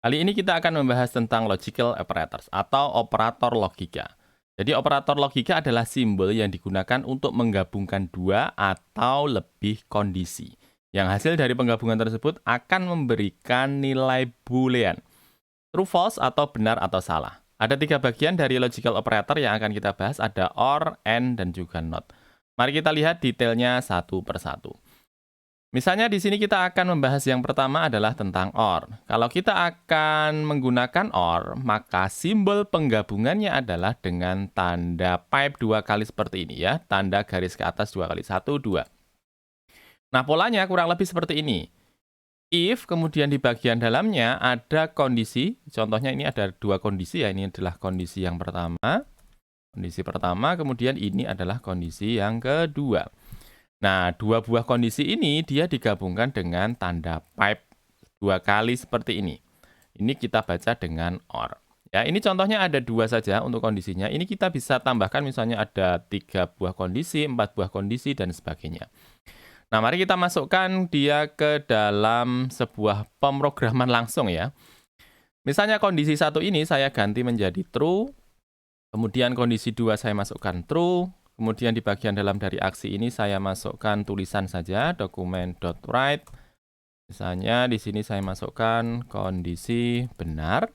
Kali ini kita akan membahas tentang logical operators atau operator logika. Jadi operator logika adalah simbol yang digunakan untuk menggabungkan dua atau lebih kondisi. Yang hasil dari penggabungan tersebut akan memberikan nilai boolean. True, false, atau benar atau salah. Ada 3 bagian dari logical operator yang akan kita bahas, ada or, and, dan juga not. Mari kita lihat detailnya satu persatu. Misalnya di sini kita akan membahas yang pertama adalah tentang OR. Kalau kita akan menggunakan OR, maka simbol penggabungannya adalah dengan tanda pipe 2 kali seperti ini ya. Tanda garis ke atas 2 kali, 1, 2. Nah, polanya kurang lebih seperti ini. If, kemudian di bagian dalamnya ada kondisi, contohnya ini ada 2 kondisi ya, ini adalah kondisi yang pertama. Kondisi pertama, kemudian ini adalah kondisi yang kedua. Nah, 2 buah kondisi ini dia digabungkan dengan tanda pipe 2 kali seperti ini. Ini kita baca dengan OR. Ya, ini contohnya ada 2 saja untuk kondisinya. Ini kita bisa tambahkan misalnya ada 3 buah kondisi, 4 buah kondisi, dan sebagainya. Nah, mari kita masukkan dia ke dalam sebuah pemrograman langsung ya. Misalnya kondisi 1 ini saya ganti menjadi true. Kemudian kondisi 2 saya masukkan true. Kemudian di bagian dalam dari aksi ini saya masukkan tulisan saja, dokumen.write. Misalnya di sini saya masukkan kondisi benar.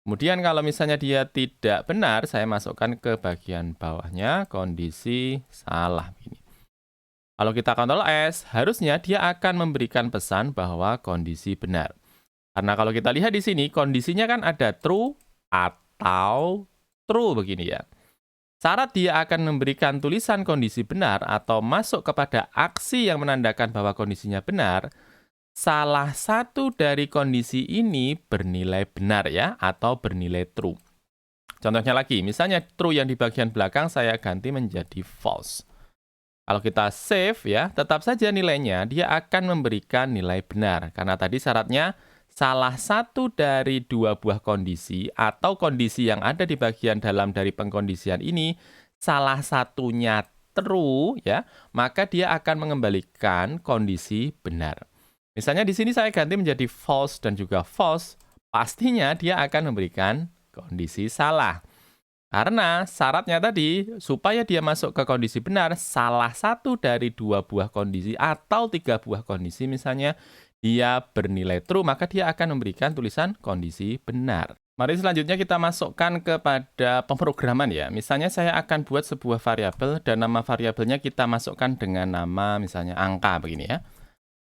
Kemudian kalau misalnya dia tidak benar, saya masukkan ke bagian bawahnya kondisi salah. Ini. Kalau kita Ctrl S, harusnya dia akan memberikan pesan bahwa kondisi benar. Karena kalau kita lihat di sini, kondisinya kan ada true atau true begini ya. Syarat dia akan memberikan tulisan kondisi benar atau masuk kepada aksi yang menandakan bahwa kondisinya benar, salah satu dari kondisi ini bernilai benar ya, atau bernilai true. Contohnya lagi, misalnya true yang di bagian belakang saya ganti menjadi false. Kalau kita save ya, tetap saja nilainya dia akan memberikan nilai benar. Karena tadi syaratnya salah satu dari 2 buah kondisi atau kondisi yang ada di bagian dalam dari pengkondisian ini, salah satunya true ya, maka dia akan mengembalikan kondisi benar. Misalnya di sini saya ganti menjadi false dan juga false, pastinya dia akan memberikan kondisi salah. Karena syaratnya tadi, supaya dia masuk ke kondisi benar, salah satu dari 2 buah kondisi atau 3 buah kondisi misalnya, dia bernilai true, maka dia akan memberikan tulisan kondisi benar. Mari selanjutnya kita masukkan kepada pemrograman ya. Misalnya saya akan buat sebuah variabel dan nama variabelnya kita masukkan dengan nama misalnya angka begini ya.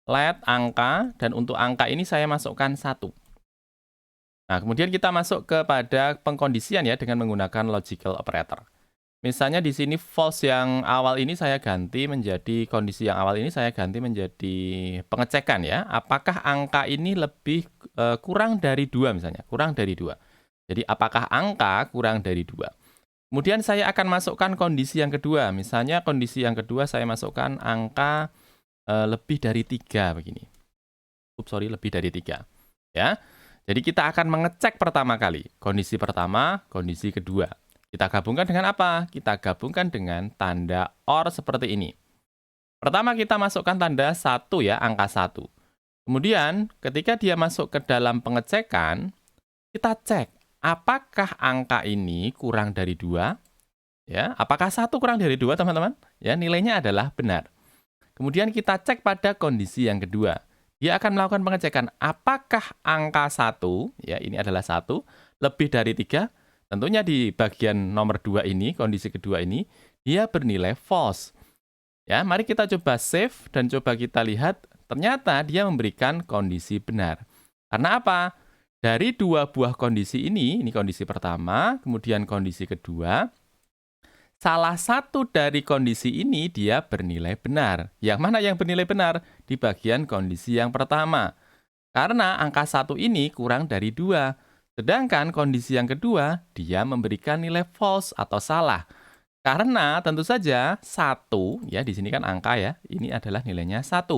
Let angka, dan untuk angka ini saya masukkan 1. Nah, kemudian kita masuk kepada pengkondisian ya dengan menggunakan logical operator. Misalnya di sini false yang awal ini saya ganti menjadi kondisi yang awal ini saya ganti menjadi pengecekan ya. Apakah angka ini lebih kurang dari 2 misalnya, kurang dari 2. Jadi apakah angka kurang dari 2. Kemudian saya akan masukkan kondisi yang kedua. Misalnya kondisi yang kedua saya masukkan angka lebih dari 3 begini. Lebih dari 3. Ya. Jadi kita akan mengecek pertama kali. Kondisi pertama, kondisi kedua. Kita gabungkan dengan apa? Kita gabungkan dengan tanda OR seperti ini. Pertama kita masukkan tanda 1 ya, angka 1. Kemudian ketika dia masuk ke dalam pengecekan, kita cek apakah angka ini kurang dari 2? Ya, apakah 1 kurang dari 2 teman-teman? Ya, nilainya adalah benar. Kemudian kita cek pada kondisi yang kedua. Dia akan melakukan pengecekan apakah angka 1, ya ini adalah 1, lebih dari 3. Tentunya di bagian nomor 2 ini, kondisi kedua ini, dia bernilai false. Ya, mari kita coba save dan coba kita lihat, ternyata dia memberikan kondisi benar. Karena apa? Dari 2 buah kondisi ini kondisi pertama, kemudian kondisi kedua, salah satu dari kondisi ini dia bernilai benar. Yang mana yang bernilai benar? Di bagian kondisi yang pertama. Karena angka 1 ini kurang dari 2. Sedangkan kondisi yang kedua, dia memberikan nilai false atau salah. Karena tentu saja 1, ya di sini kan angka ya, ini adalah nilainya 1.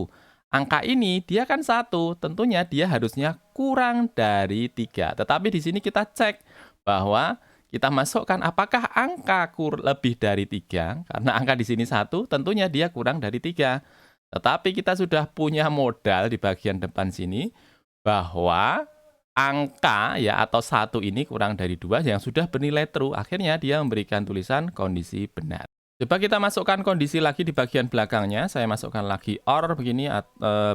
Angka ini dia kan 1, tentunya dia harusnya kurang dari 3. Tetapi di sini kita cek bahwa kita masukkan apakah angka lebih dari 3, karena angka di sini 1, tentunya dia kurang dari 3. Tetapi kita sudah punya modal di bagian depan sini, bahwa angka ya atau 1 ini kurang dari 2 yang sudah bernilai true. Akhirnya dia memberikan tulisan kondisi benar. Coba kita masukkan kondisi lagi di bagian belakangnya. Saya masukkan lagi OR begini,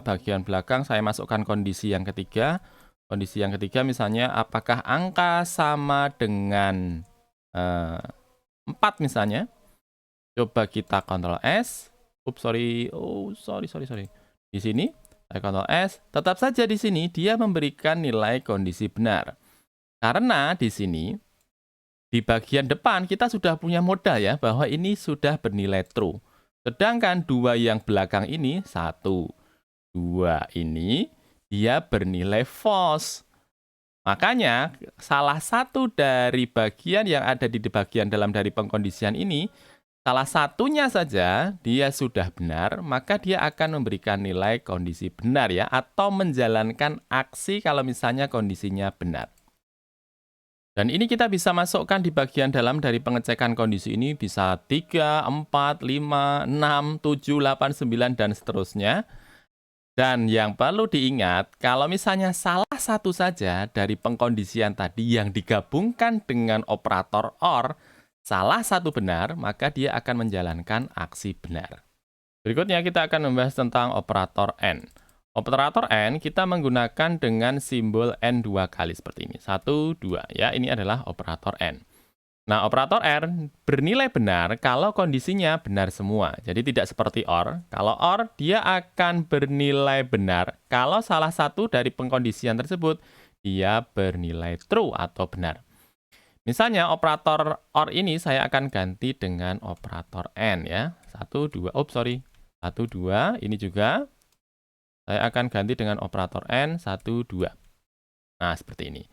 bagian belakang saya masukkan kondisi yang ketiga. Kondisi yang ketiga misalnya apakah angka sama dengan 4 misalnya. Coba kita Ctrl S. Sorry. Di sini saya Ctrl S. Tetap saja di sini dia memberikan nilai kondisi benar. Karena di sini di bagian depan kita sudah punya modal ya bahwa ini sudah bernilai true. Sedangkan 2 yang belakang ini 1, 2 ini dia bernilai false. Makanya salah satu dari bagian yang ada di bagian dalam dari pengkondisian ini, salah satunya saja dia sudah benar, maka dia akan memberikan nilai kondisi benar ya, atau menjalankan aksi kalau misalnya kondisinya benar. Dan ini kita bisa masukkan di bagian dalam dari pengecekan kondisi ini bisa 3, 4, 5, 6, 7, 8, 9, dan seterusnya. Dan yang perlu diingat, kalau misalnya salah satu saja dari pengkondisian tadi yang digabungkan dengan operator OR, salah satu benar, maka dia akan menjalankan aksi benar. Berikutnya kita akan membahas tentang operator AND. Operator AND kita menggunakan dengan simbol N 2 kali seperti ini. 1, 2. Ya, ini adalah operator AND. Nah, operator AND bernilai benar kalau kondisinya benar semua. Jadi tidak seperti OR. Kalau OR, dia akan bernilai benar kalau salah satu dari pengkondisian tersebut dia bernilai true atau benar. Misalnya operator OR ini saya akan ganti dengan operator AND ya. 1, 2. 1, 2. Ini juga saya akan ganti dengan operator AND 1, 2. Nah, seperti ini.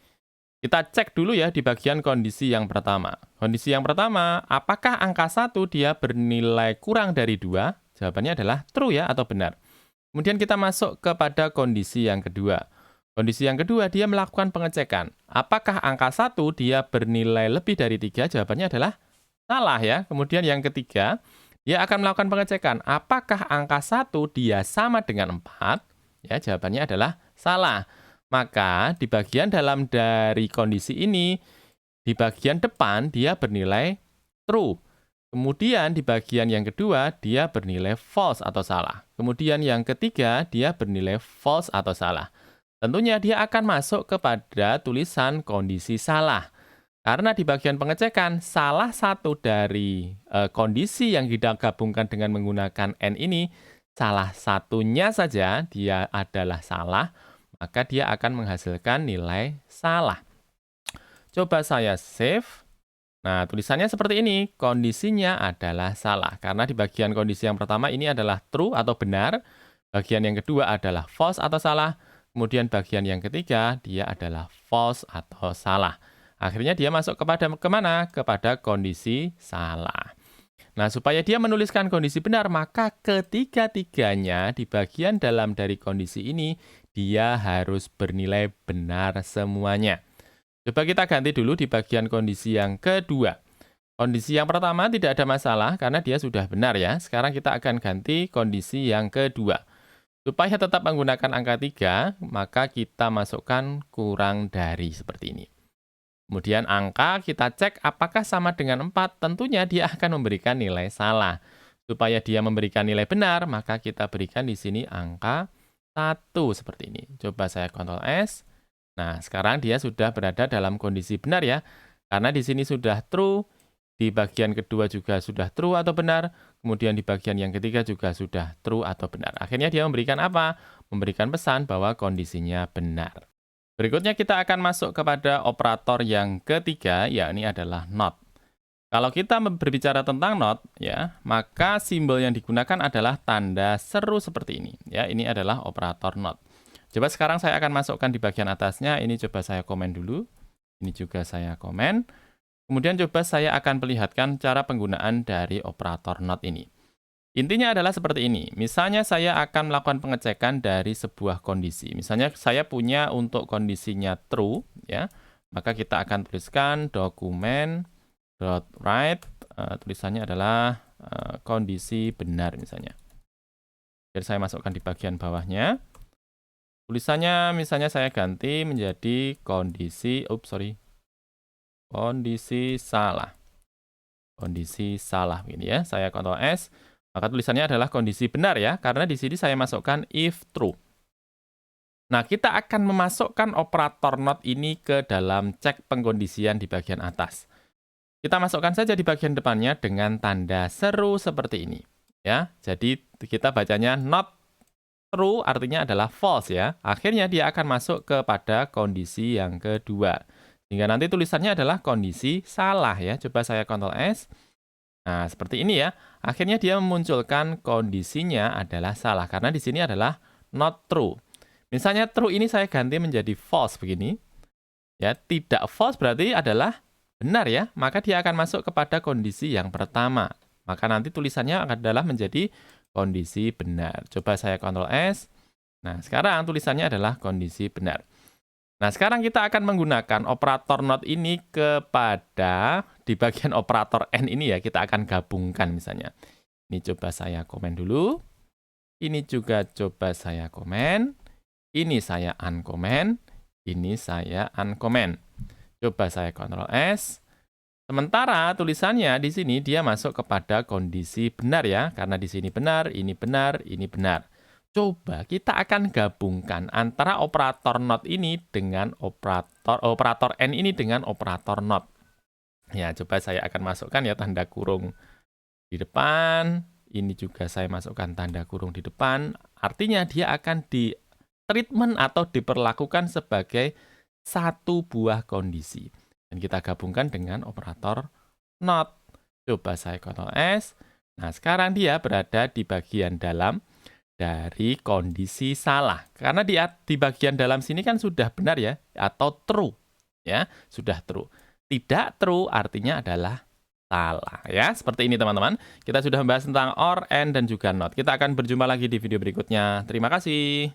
Kita cek dulu ya di bagian kondisi yang pertama. Kondisi yang pertama, apakah angka 1 dia bernilai kurang dari 2? Jawabannya adalah true ya atau benar. Kemudian kita masuk kepada kondisi yang kedua. Kondisi yang kedua, dia melakukan pengecekan. Apakah angka 1 dia bernilai lebih dari 3? Jawabannya adalah salah ya. Kemudian yang ketiga, dia akan melakukan pengecekan. Apakah angka 1 dia sama dengan 4? Ya, jawabannya adalah salah. Maka di bagian dalam dari kondisi ini, di bagian depan dia bernilai true. Kemudian di bagian yang kedua dia bernilai false atau salah. Kemudian yang ketiga dia bernilai false atau salah. Tentunya dia akan masuk kepada tulisan kondisi salah. Karena di bagian pengecekan, salah satu dari kondisi yang kita gabungkan dengan menggunakan N ini, salah satunya saja dia adalah salah, maka dia akan menghasilkan nilai salah. Coba saya save. Nah, tulisannya seperti ini. Kondisinya adalah salah. Karena di bagian kondisi yang pertama ini adalah true atau benar. Bagian yang kedua adalah false atau salah. Kemudian bagian yang ketiga, dia adalah false atau salah. Akhirnya dia masuk kepada kemana? Kepada kondisi salah. Nah, supaya dia menuliskan kondisi benar, maka ketiga-tiganya di bagian dalam dari kondisi ini, dia harus bernilai benar semuanya. Coba kita ganti dulu di bagian kondisi yang kedua. Kondisi yang pertama tidak ada masalah karena dia sudah benar ya. Sekarang kita akan ganti kondisi yang kedua. Supaya tetap menggunakan angka 3, maka kita masukkan kurang dari seperti ini. Kemudian angka kita cek apakah sama dengan 4, tentunya dia akan memberikan nilai salah. Supaya dia memberikan nilai benar, maka kita berikan di sini angka 1 seperti ini. Coba saya Ctrl S. Nah, sekarang dia sudah berada dalam kondisi benar ya. Karena di sini sudah true, di bagian kedua juga sudah true atau benar, kemudian di bagian yang ketiga juga sudah true atau benar. Akhirnya dia memberikan apa? Memberikan pesan bahwa kondisinya benar. Berikutnya kita akan masuk kepada operator yang ketiga, yakni adalah not. Kalau kita berbicara tentang not, ya, maka simbol yang digunakan adalah tanda seru seperti ini. Ya, ini adalah operator not. Coba sekarang saya akan masukkan di bagian atasnya. Ini coba saya komen dulu. Ini juga saya komen. Kemudian coba saya akan perlihatkan cara penggunaan dari operator not ini. Intinya adalah seperti ini. Misalnya saya akan melakukan pengecekan dari sebuah kondisi. Misalnya saya punya untuk kondisinya true, ya. Maka kita akan tuliskan document.write, tulisannya adalah kondisi benar misalnya. Jadi saya masukkan di bagian bawahnya. Tulisannya misalnya saya ganti menjadi kondisi kondisi salah. Kondisi salah begini ya. Saya Ctrl S, maka tulisannya adalah kondisi benar ya, karena di sini saya masukkan if true. Nah, kita akan memasukkan operator not ini ke dalam cek pengkondisian di bagian atas. Kita masukkan saja di bagian depannya dengan tanda seru seperti ini. Ya, jadi kita bacanya not true artinya adalah false ya. Akhirnya dia akan masuk kepada kondisi yang kedua. Sehingga nanti tulisannya adalah kondisi salah ya. Coba saya Ctrl S. Nah, seperti ini ya. Akhirnya dia memunculkan kondisinya adalah salah karena di sini adalah not true. Misalnya true ini saya ganti menjadi false begini. Ya, tidak false berarti adalah benar ya, maka dia akan masuk kepada kondisi yang pertama. Maka nanti tulisannya adalah menjadi kondisi benar. Coba saya Ctrl S. Nah, sekarang tulisannya adalah kondisi benar. Nah, sekarang kita akan menggunakan operator not ini kepada di bagian operator and ini ya, kita akan gabungkan misalnya. Ini coba saya komen dulu. Ini juga coba saya komen. Ini saya uncomment. Ini saya uncomment. Coba saya Ctrl S. Sementara tulisannya di sini dia masuk kepada kondisi benar ya, karena di sini benar, ini benar, ini benar. Coba kita akan gabungkan antara operator not ini dengan operator and ini dengan operator not. Ya, coba saya akan masukkan ya tanda kurung di depan. Ini juga saya masukkan tanda kurung di depan. Artinya dia akan di treatment atau diperlakukan sebagai satu buah kondisi. Dan kita gabungkan dengan operator not. Coba saya Ctrl S. Nah, sekarang dia berada di bagian dalam dari kondisi salah. Karena di bagian dalam sini kan sudah benar ya, atau true. Ya, sudah true. Tidak true artinya adalah salah. Ya, seperti ini teman-teman. Kita sudah membahas tentang or, and, dan juga not. Kita akan berjumpa lagi di video berikutnya. Terima kasih.